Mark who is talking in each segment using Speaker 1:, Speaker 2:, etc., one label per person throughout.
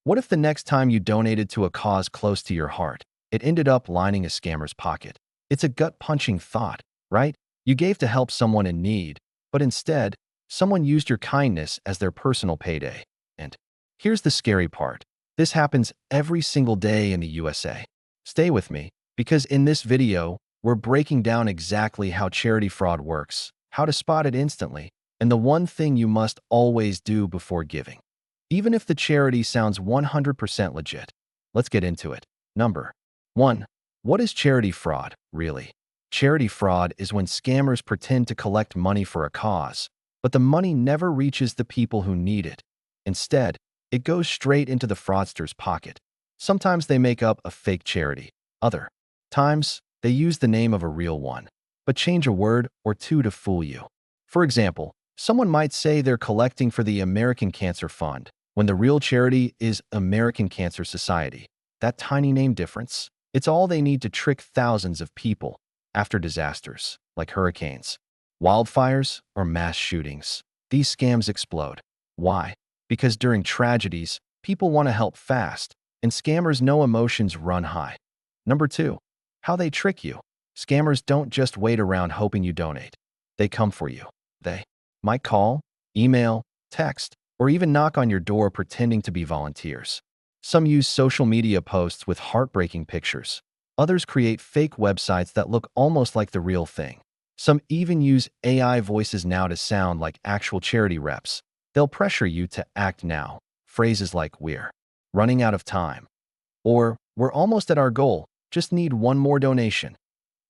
Speaker 1: What if the next time you donated to a cause close to your heart, it ended up lining a scammer's pocket? It's a gut-punching thought, right? You gave to help someone in need, but instead, someone used your kindness as their personal payday. And here's the scary part. This happens every single day in the USA. Stay with me, because in this video, we're breaking down exactly how charity fraud works, how to spot it instantly, and the one thing you must always do before giving. Even if the charity sounds 100% legit. Let's get into it. Number 1. What is charity fraud, really? Charity fraud is when scammers pretend to collect money for a cause, but the money never reaches the people who need it. Instead, it goes straight into the fraudster's pocket. Sometimes they make up a fake charity. Other times, they use the name of a real one, but change a word or two to fool you. For example, someone might say they're collecting for the American Cancer Fund, when the real charity is American Cancer Society. That tiny name difference, it's all they need to trick thousands of people after disasters like hurricanes, wildfires, or mass shootings. These scams explode. Why? Because during tragedies, people want to help fast, and scammers know emotions run high. Number 2. How they trick you. Scammers don't just wait around hoping you donate. They come for you. They might call, email, text, or even knock on your door pretending to be volunteers. Some use social media posts with heartbreaking pictures. Others create fake websites that look almost like the real thing. Some even use AI voices now to sound like actual charity reps. They'll pressure you to act now. Phrases like "we're running out of time" or "we're almost at our goal, just need one more donation"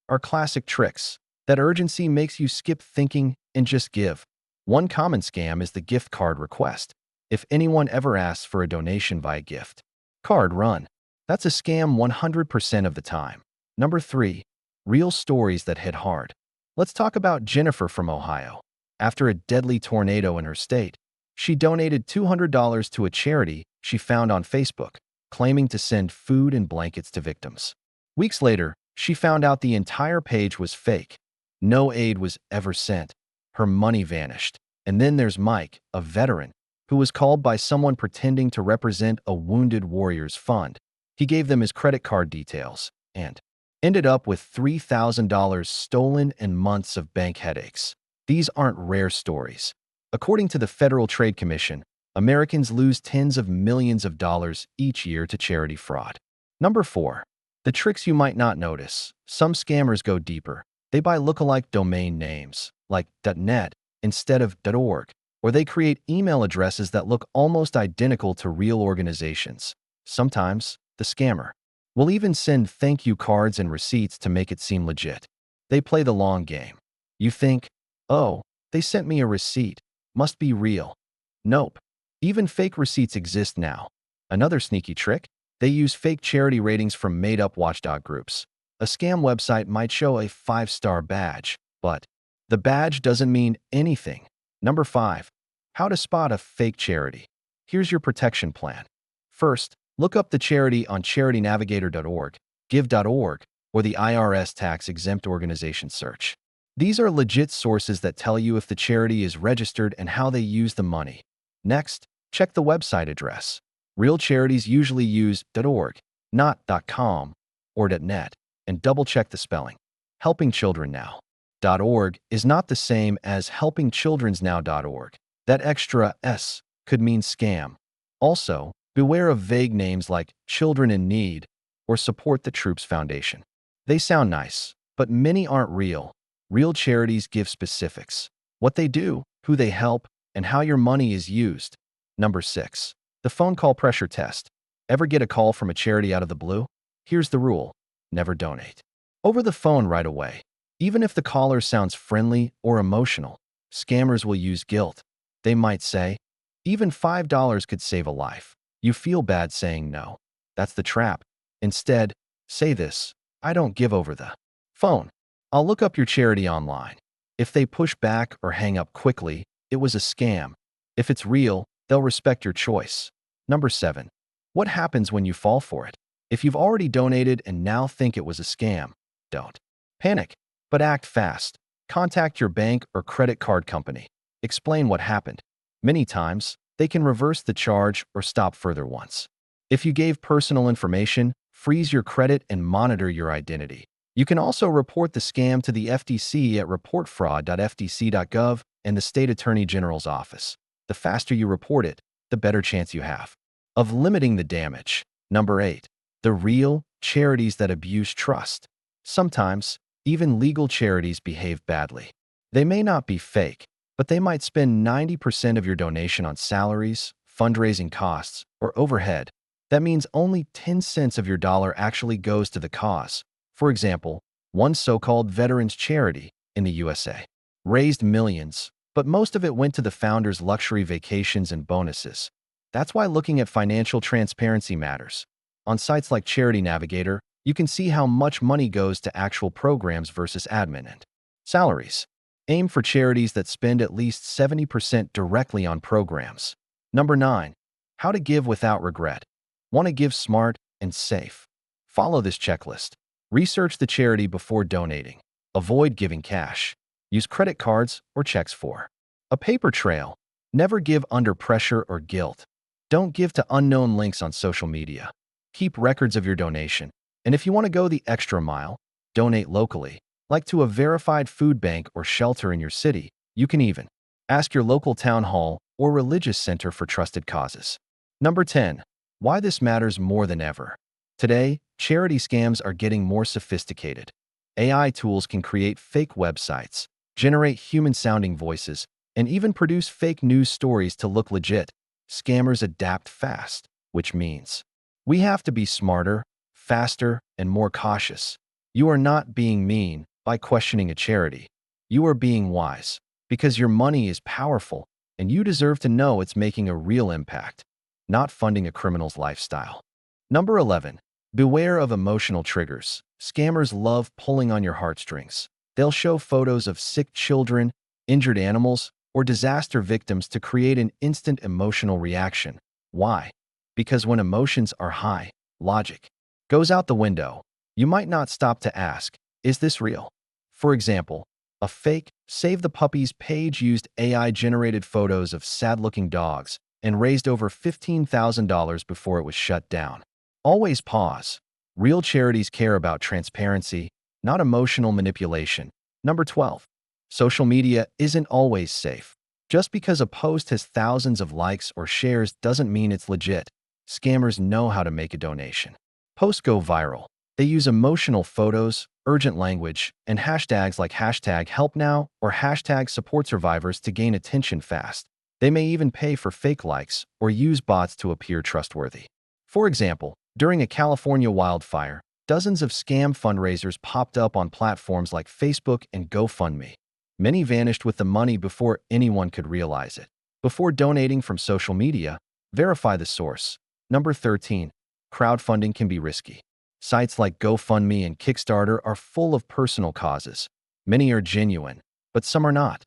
Speaker 1: are classic tricks. That urgency makes you skip thinking and just give. One common scam is the gift card request. If anyone ever asks for a donation via gift card, run. That's a scam 100% of the time. Number 3. Real stories that hit hard. Let's talk about Jennifer from Ohio. After a deadly tornado in her state, she donated $200 to a charity she found on Facebook, claiming to send food and blankets to victims. Weeks later, she found out the entire page was fake. No aid was ever sent. Her money vanished. And then there's Mike, a veteran, who was called by someone pretending to represent a wounded warrior's fund. He gave them his credit card details and ended up with $3,000 stolen and months of bank headaches. These aren't rare stories. According to the Federal Trade Commission, Americans lose tens of millions of dollars each year to charity fraud. Number 4. The tricks you might not notice. Some scammers go deeper. They buy lookalike domain names, like .net instead of .org, or they create email addresses that look almost identical to real organizations. Sometimes, the scammer will even send thank you cards and receipts to make it seem legit. They play the long game. You think, oh, they sent me a receipt. Must be real. Nope. Even fake receipts exist now. Another sneaky trick? They use fake charity ratings from made-up watchdog groups. A scam website might show a 5-star badge, but the badge doesn't mean anything. Number 5. How to spot a fake charity. Here's your protection plan. First, look up the charity on charitynavigator.org, give.org, or the IRS tax-exempt organization search. These are legit sources that tell you if the charity is registered and how they use the money. Next, check the website address. Real charities usually use .org, not .com or .net, and double-check the spelling. Helping Children Now. .org is not the same as helpingchildrensnow.org. That extra S could mean scam. Also, beware of vague names like Children in Need or Support the Troops Foundation. They sound nice, but many aren't real. Real charities give specifics: what they do, who they help, and how your money is used. Number 6. The phone call pressure test. Ever get a call from a charity out of the blue? Here's the rule: never donate over the phone right away. Even if the caller sounds friendly or emotional, scammers will use guilt. They might say, even $5 could save a life. You feel bad saying no. That's the trap. Instead, say this: I don't give over the phone. I'll look up your charity online. If they push back or hang up quickly, it was a scam. If it's real, they'll respect your choice. Number 7. What happens when you fall for it? If you've already donated and now think it was a scam, don't panic, but act fast. Contact your bank or credit card company. Explain what happened. Many times, they can reverse the charge or stop further ones. If you gave personal information, freeze your credit and monitor your identity. You can also report the scam to the FTC at reportfraud.ftc.gov and the State Attorney General's office. The faster you report it, the better chance you have of limiting the damage. Number 8. The real charities that abuse trust. Sometimes, even legal charities behave badly. They may not be fake, but they might spend 90% of your donation on salaries, fundraising costs, or overhead. That means only 10 cents of your dollar actually goes to the cause. For example, one so-called veterans charity in the USA raised millions, but most of it went to the founder's luxury vacations and bonuses. That's why looking at financial transparency matters. On sites like Charity Navigator, you can see how much money goes to actual programs versus admin and salaries. Aim for charities that spend at least 70% directly on programs. Number 9. How to give without regret. Want to give smart and safe? Follow this checklist. Research the charity before donating. Avoid giving cash. Use credit cards or checks for a paper trail. Never give under pressure or guilt. Don't give to unknown links on social media. Keep records of your donation. And if you want to go the extra mile, donate locally, like to a verified food bank or shelter in your city. You can even ask your local town hall or religious center for trusted causes. Number 10. Why this matters more than ever. Today, charity scams are getting more sophisticated. AI tools can create fake websites, generate human-sounding voices, and even produce fake news stories to look legit. Scammers adapt fast, which means we have to be smarter, faster, and more cautious. You are not being mean by questioning a charity. You are being wise because your money is powerful and you deserve to know it's making a real impact, not funding a criminal's lifestyle. Number 11. Beware of emotional triggers. Scammers love pulling on your heartstrings. They'll show photos of sick children, injured animals, or disaster victims to create an instant emotional reaction. Why? Because when emotions are high, logic goes out the window. You might not stop to ask, is this real? For example, a fake Save the Puppies page used AI-generated photos of sad-looking dogs and raised over $15,000 before it was shut down. Always pause. Real charities care about transparency, not emotional manipulation. Number 12. Social media isn't always safe. Just because a post has thousands of likes or shares doesn't mean it's legit. Scammers know how to make a donation. Posts go viral. They use emotional photos, urgent language, and hashtags like #HelpNow or #SupportSurvivors to gain attention fast. They may even pay for fake likes or use bots to appear trustworthy. For example, during a California wildfire, dozens of scam fundraisers popped up on platforms like Facebook and GoFundMe. Many vanished with the money before anyone could realize it. Before donating from social media, verify the source. Number 13. Crowdfunding can be risky. Sites like GoFundMe and Kickstarter are full of personal causes. Many are genuine, but some are not.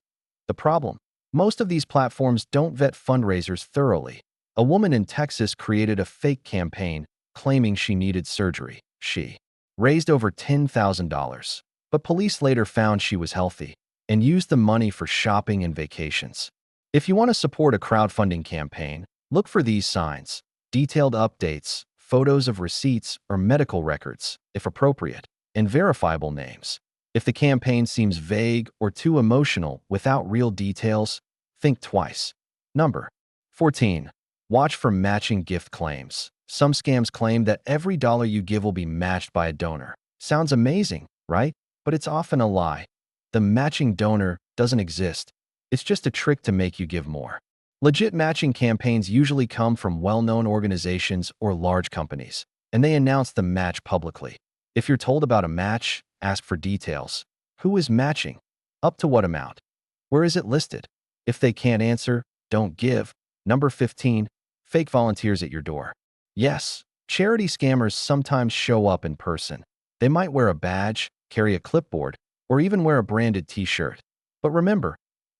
Speaker 1: The problem? Most of these platforms don't vet fundraisers thoroughly. A woman in Texas created a fake campaign claiming she needed surgery. She raised over $10,000, but police later found she was healthy and used the money for shopping and vacations. If you want to support a crowdfunding campaign, look for these signs: detailed updates, photos of receipts or medical records, if appropriate, and verifiable names. If the campaign seems vague or too emotional without real details, think twice. Number 14. Watch for matching gift claims. Some scams claim that every dollar you give will be matched by a donor. Sounds amazing, right? But it's often a lie. The matching donor doesn't exist. It's just a trick to make you give more. Legit matching campaigns usually come from well-known organizations or large companies, and they announce the match publicly. If you're told about a match, ask for details. Who is matching? Up to what amount? Where is it listed? If they can't answer, don't give. Number 15. Fake volunteers at your door. Yes, charity scammers sometimes show up in person. They might wear a badge, carry a clipboard, or even wear a branded t-shirt. But remember,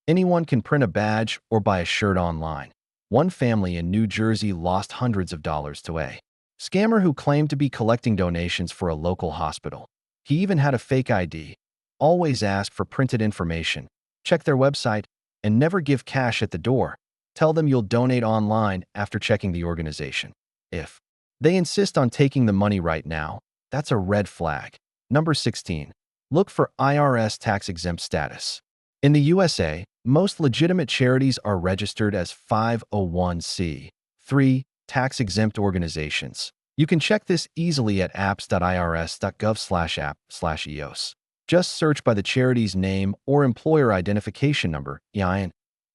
Speaker 1: anyone can print a badge or buy a shirt online. One family in New Jersey lost hundreds of dollars to a scammer who claimed to be collecting donations for a local hospital. He even had a fake ID. Always ask for printed information. Check their website and never give cash at the door. Tell them you'll donate online after checking the organization. If They insist on taking the money right now. That's a red flag. Number 16. Look for IRS tax-exempt status. In the USA, most legitimate charities are registered as 501(c)(3) tax-exempt organizations. You can check this easily at apps.irs.gov/app/eos. Just search by the charity's name or employer identification number, EIN.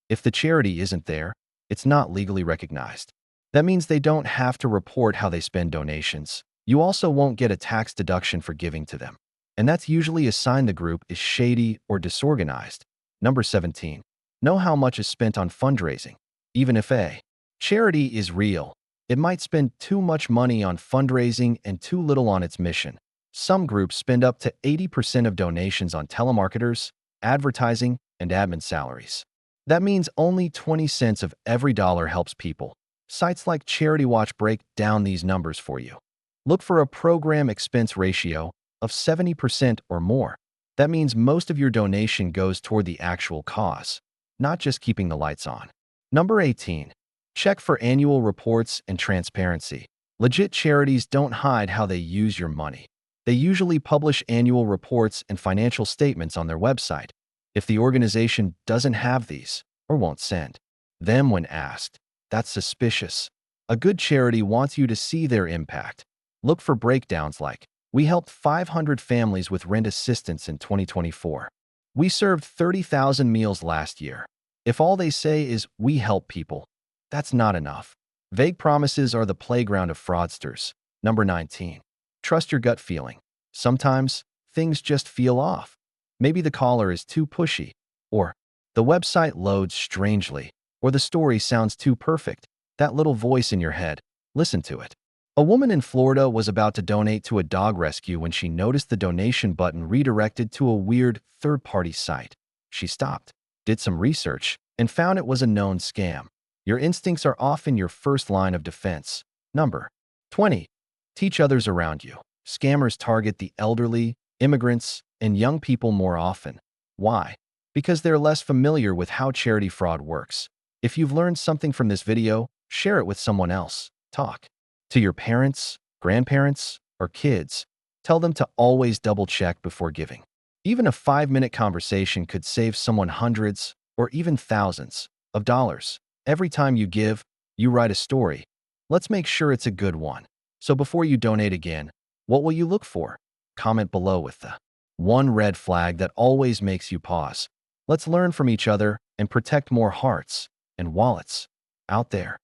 Speaker 1: If the charity isn't there, it's not legally recognized. That means they don't have to report how they spend donations. You also won't get a tax deduction for giving to them. And that's usually a sign the group is shady or disorganized. Number 17. Know how much is spent on fundraising. Even if a charity is real, it might spend too much money on fundraising and too little on its mission. Some groups spend up to 80% of donations on telemarketers, advertising, and admin salaries. That means only 20 cents of every dollar helps people. Sites like CharityWatch break down these numbers for you. Look for a program expense ratio of 70% or more. That means most of your donation goes toward the actual cause, not just keeping the lights on. Number 18. Check for annual reports and transparency. Legit charities don't hide how they use your money. They usually publish annual reports and financial statements on their website. If the organization doesn't have these or won't send them when asked, that's suspicious. A good charity wants you to see their impact. Look for breakdowns like, "We helped 500 families with rent assistance in 2024. We served 30,000 meals last year." If all they say is, "We help people," that's not enough. Vague promises are the playground of fraudsters. Number 19. Trust your gut feeling. Sometimes, things just feel off. Maybe the caller is too pushy, or the website loads strangely, or the story sounds too perfect. That little voice in your head, listen to it. A woman in Florida was about to donate to a dog rescue when she noticed the donation button redirected to a weird third-party site. She stopped, did some research, and found it was a known scam. Your instincts are often your first line of defense. Number 20. Teach others around you. Scammers target the elderly, immigrants, and young people more often. Why? Because they're less familiar with how charity fraud works. If you've learned something from this video, share it with someone else. Talk to your parents, grandparents, or kids. Tell them to always double-check before giving. Even a 5-minute conversation could save someone hundreds or even thousands of dollars. Every time you give, you write a story. Let's make sure it's a good one. So before you donate again, what will you look for? Comment below with the one red flag that always makes you pause. Let's learn from each other and protect more hearts and wallets out there.